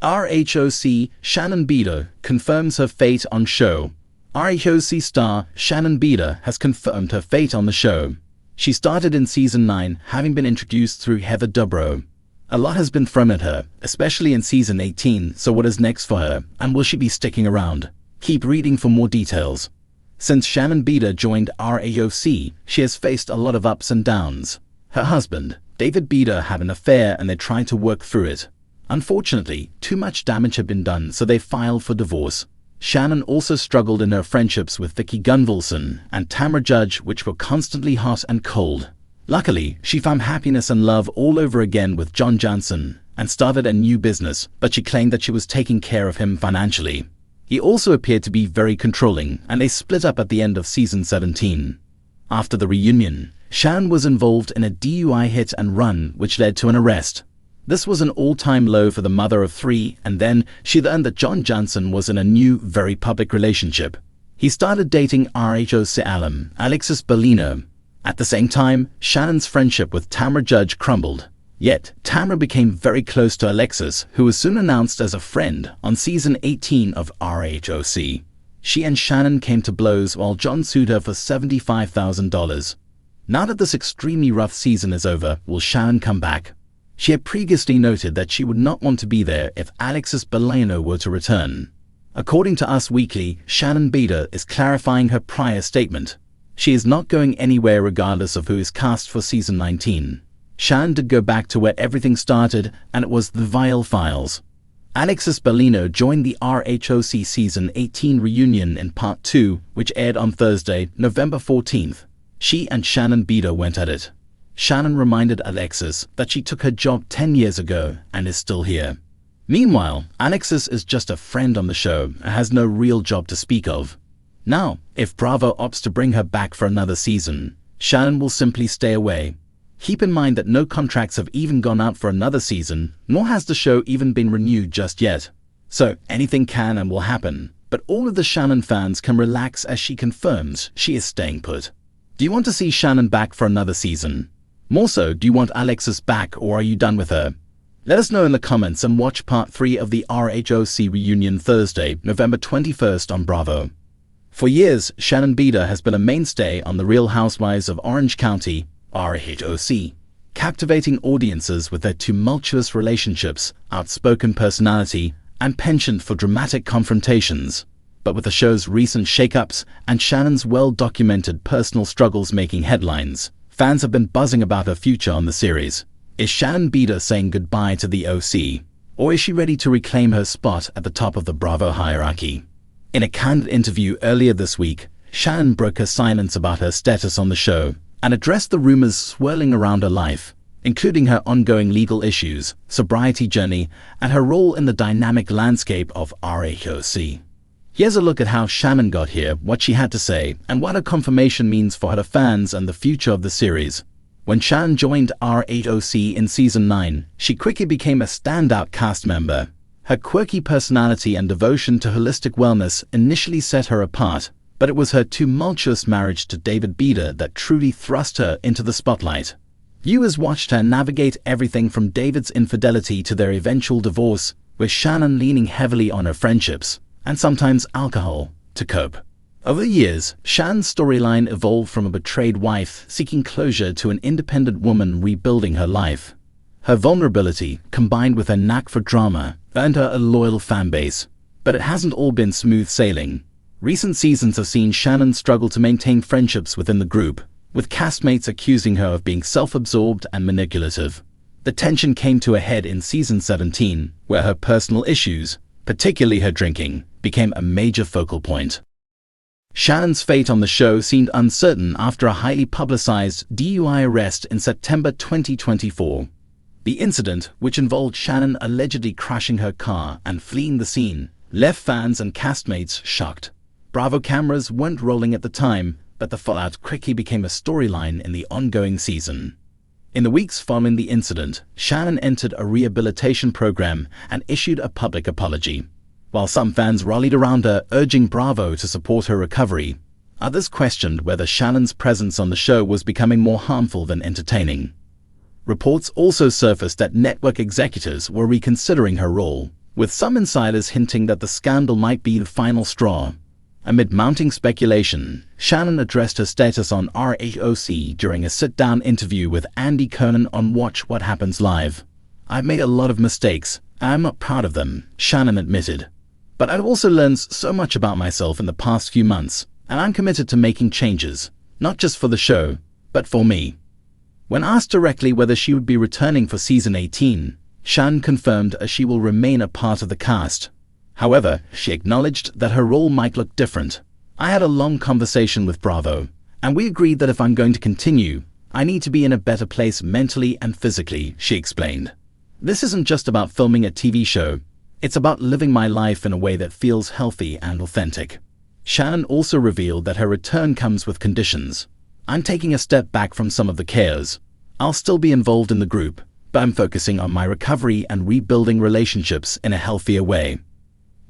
RHOC Shannon Beador confirms her fate on show. RHOC star Shannon Beador has confirmed her fate on the show. She started in Season 9, having been introduced through Heather Dubrow. A lot has been thrown at her, especially in Season 18, so what is next for her, and will she be sticking around? Keep reading for more details. Since Shannon Beador joined RHOC, she has faced a lot of ups and downs. Her husband, David Beador, had an affair and they tried to work through it. Unfortunately, too much damage had been done, so they filed for divorce. Shannon also struggled in her friendships with Vicky Gunvalson and Tamra Judge, which were constantly hot and cold. Luckily, she found happiness and love all over again with John Jansen and started a new business, but she claimed that she was taking care of him financially. He also appeared to be very controlling, and they split up at the end of Season 17. After the reunion, Shannon was involved in a DUI hit and run, which led to an arrest. This was an all-time low for the mother of three, and then she learned that John Jansen was in a new, very public relationship. He started dating RHOC alum Alexis. At the same time, Shannon's friendship with Tamra Judge crumbled. Yet, Tamra became very close to Alexis, who was soon announced as a friend on Season 18 of RHOC. She and Shannon came to blows while John sued her for $75,000. Now that this extremely rough season is over, will Shannon come back? She had previously noted that she would not want to be there if Alexis were to return. According to Us Weekly, Shannon Beador is clarifying her prior statement. She is not going anywhere regardless of who is cast for Season 19. Shannon did go back to where everything started, and it was the Vile Files. Alexis joined the RHOC Season 18 reunion in Part 2, which aired on Thursday, November 14th. She and Shannon Beador went at it. Shannon reminded Alexis that she took her job 10 years ago and is still here. Meanwhile, Alexis is just a friend on the show and has no real job to speak of. Now, if Bravo opts to bring her back for another season, Shannon will simply stay away. Keep in mind that no contracts have even gone out for another season, nor has the show even been renewed just yet. So anything can and will happen, but all of the Shannon fans can relax as she confirms she is staying put. Do you want to see Shannon back for another season? More so, do you want Alexis back, or are you done with her? Let us know in the comments and watch Part 3 of the RHOC reunion Thursday, November 21st on Bravo. For years, Shannon Beador has been a mainstay on The Real Housewives of Orange County, RHOC, captivating audiences with their tumultuous relationships, outspoken personality, and penchant for dramatic confrontations. But with the show's recent shakeups and Shannon's well-documented personal struggles making headlines, fans have been buzzing about her future on the series. Is Shannon Beador saying goodbye to the OC, or is she ready to reclaim her spot at the top of the Bravo hierarchy? In a candid interview earlier this week, Shannon broke her silence about her status on the show and addressed the rumors swirling around her life, including her ongoing legal issues, sobriety journey, and her role in the dynamic landscape of RHOC. Here's a look at how Shannon got here, what she had to say, and what her confirmation means for her fans and the future of the series. When Shannon joined RHOC in Season 9, she quickly became a standout cast member. Her quirky personality and devotion to holistic wellness initially set her apart, but it was her tumultuous marriage to David Beador that truly thrust her into the spotlight. Viewers watched her navigate everything from David's infidelity to their eventual divorce, with Shannon leaning heavily on her friendships, and sometimes alcohol, to cope. Over the years, Shannon's storyline evolved from a betrayed wife seeking closure to an independent woman rebuilding her life. Her vulnerability, combined with her knack for drama, earned her a loyal fanbase. But it hasn't all been smooth sailing. Recent seasons have seen Shannon struggle to maintain friendships within the group, with castmates accusing her of being self-absorbed and manipulative. The tension came to a head in Season 17, where her personal issues, particularly her drinking, became a major focal point. Shannon's fate on the show seemed uncertain after a highly publicized DUI arrest in September 2024. The incident, which involved Shannon allegedly crashing her car and fleeing the scene, left fans and castmates shocked. Bravo cameras weren't rolling at the time, but the fallout quickly became a storyline in the ongoing season. In the weeks following the incident, Shannon entered a rehabilitation program and issued a public apology. While some fans rallied around her, urging Bravo to support her recovery, others questioned whether Shannon's presence on the show was becoming more harmful than entertaining. Reports also surfaced that network executives were reconsidering her role, with some insiders hinting that the scandal might be the final straw. Amid mounting speculation, Shannon addressed her status on RHOC during a sit-down interview with Andy Conan on Watch What Happens Live. "I've made a lot of mistakes, and I'm not proud of them," Shannon admitted. "But I've also learned so much about myself in the past few months, and I'm committed to making changes, not just for the show, but for me." When asked directly whether she would be returning for season 18, Shannon confirmed she will remain a part of the cast. However, she acknowledged that her role might look different. "I had a long conversation with Bravo, and we agreed that if I'm going to continue, I need to be in a better place mentally and physically," she explained. "This isn't just about filming a TV show. It's about living my life in a way that feels healthy and authentic." Shannon also revealed that her return comes with conditions. "I'm taking a step back from some of the chaos. I'll still be involved in the group, but I'm focusing on my recovery and rebuilding relationships in a healthier way."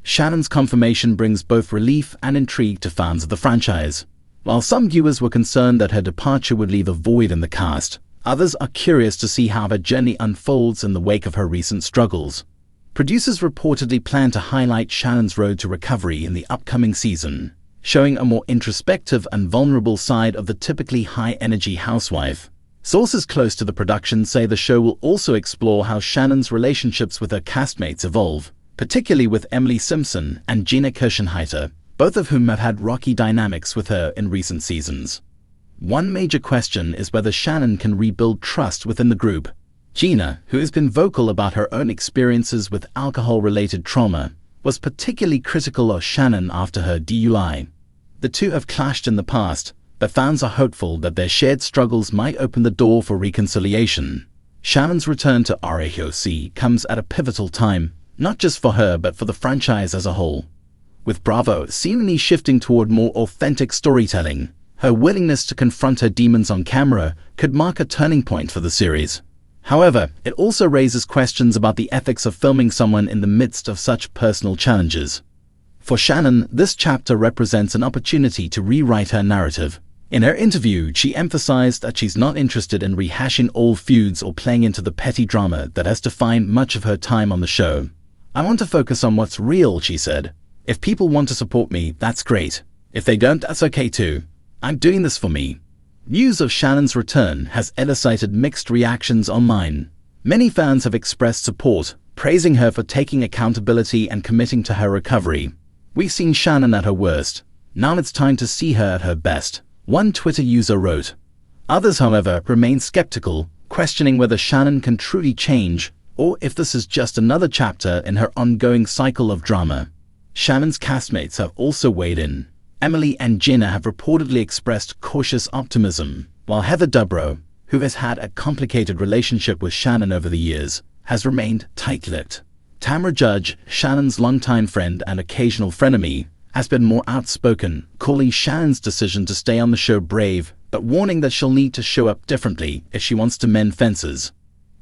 Shannon's confirmation brings both relief and intrigue to fans of the franchise. While some viewers were concerned that her departure would leave a void in the cast, others are curious to see how her journey unfolds in the wake of her recent struggles. Producers reportedly plan to highlight Shannon's road to recovery in the upcoming season, showing a more introspective and vulnerable side of the typically high-energy housewife. Sources close to the production say the show will also explore how Shannon's relationships with her castmates evolve, particularly with Emily Simpson and Gina Kirschenheiter, both of whom have had rocky dynamics with her in recent seasons. One major question is whether Shannon can rebuild trust within the group. Gina, who has been vocal about her own experiences with alcohol-related trauma, was particularly critical of Shannon after her DUI. The two have clashed in the past, but fans are hopeful that their shared struggles might open the door for reconciliation. Shannon's return to RHOC comes at a pivotal time, not just for her but for the franchise as a whole. With Bravo seemingly shifting toward more authentic storytelling, her willingness to confront her demons on camera could mark a turning point for the series. However, it also raises questions about the ethics of filming someone in the midst of such personal challenges. For Shannon, this chapter represents an opportunity to rewrite her narrative. In her interview, she emphasized that she's not interested in rehashing old feuds or playing into the petty drama that has defined much of her time on the show. "I want to focus on what's real," she said. "If people want to support me, that's great. If they don't, that's okay too. I'm doing this for me." News of Shannon's return has elicited mixed reactions online. Many fans have expressed support, praising her for taking accountability and committing to her recovery. "We've seen Shannon at her worst. Now it's time to see her at her best," one Twitter user wrote. Others, however, remain skeptical, questioning whether Shannon can truly change, or if this is just another chapter in her ongoing cycle of drama. Shannon's castmates have also weighed in. Emily and Gina have reportedly expressed cautious optimism, while Heather Dubrow, who has had a complicated relationship with Shannon over the years, has remained tight-lipped. Tamra Judge, Shannon's longtime friend and occasional frenemy, has been more outspoken, calling Shannon's decision to stay on the show brave, but warning that she'll need to show up differently if she wants to mend fences.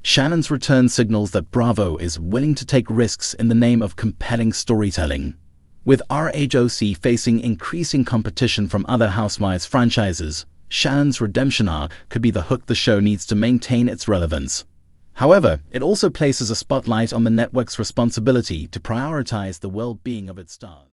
Shannon's return signals that Bravo is willing to take risks in the name of compelling storytelling. With RHOC facing increasing competition from other Housewives franchises, Shannon's redemption arc could be the hook the show needs to maintain its relevance. However, it also places a spotlight on the network's responsibility to prioritize the well-being of its stars.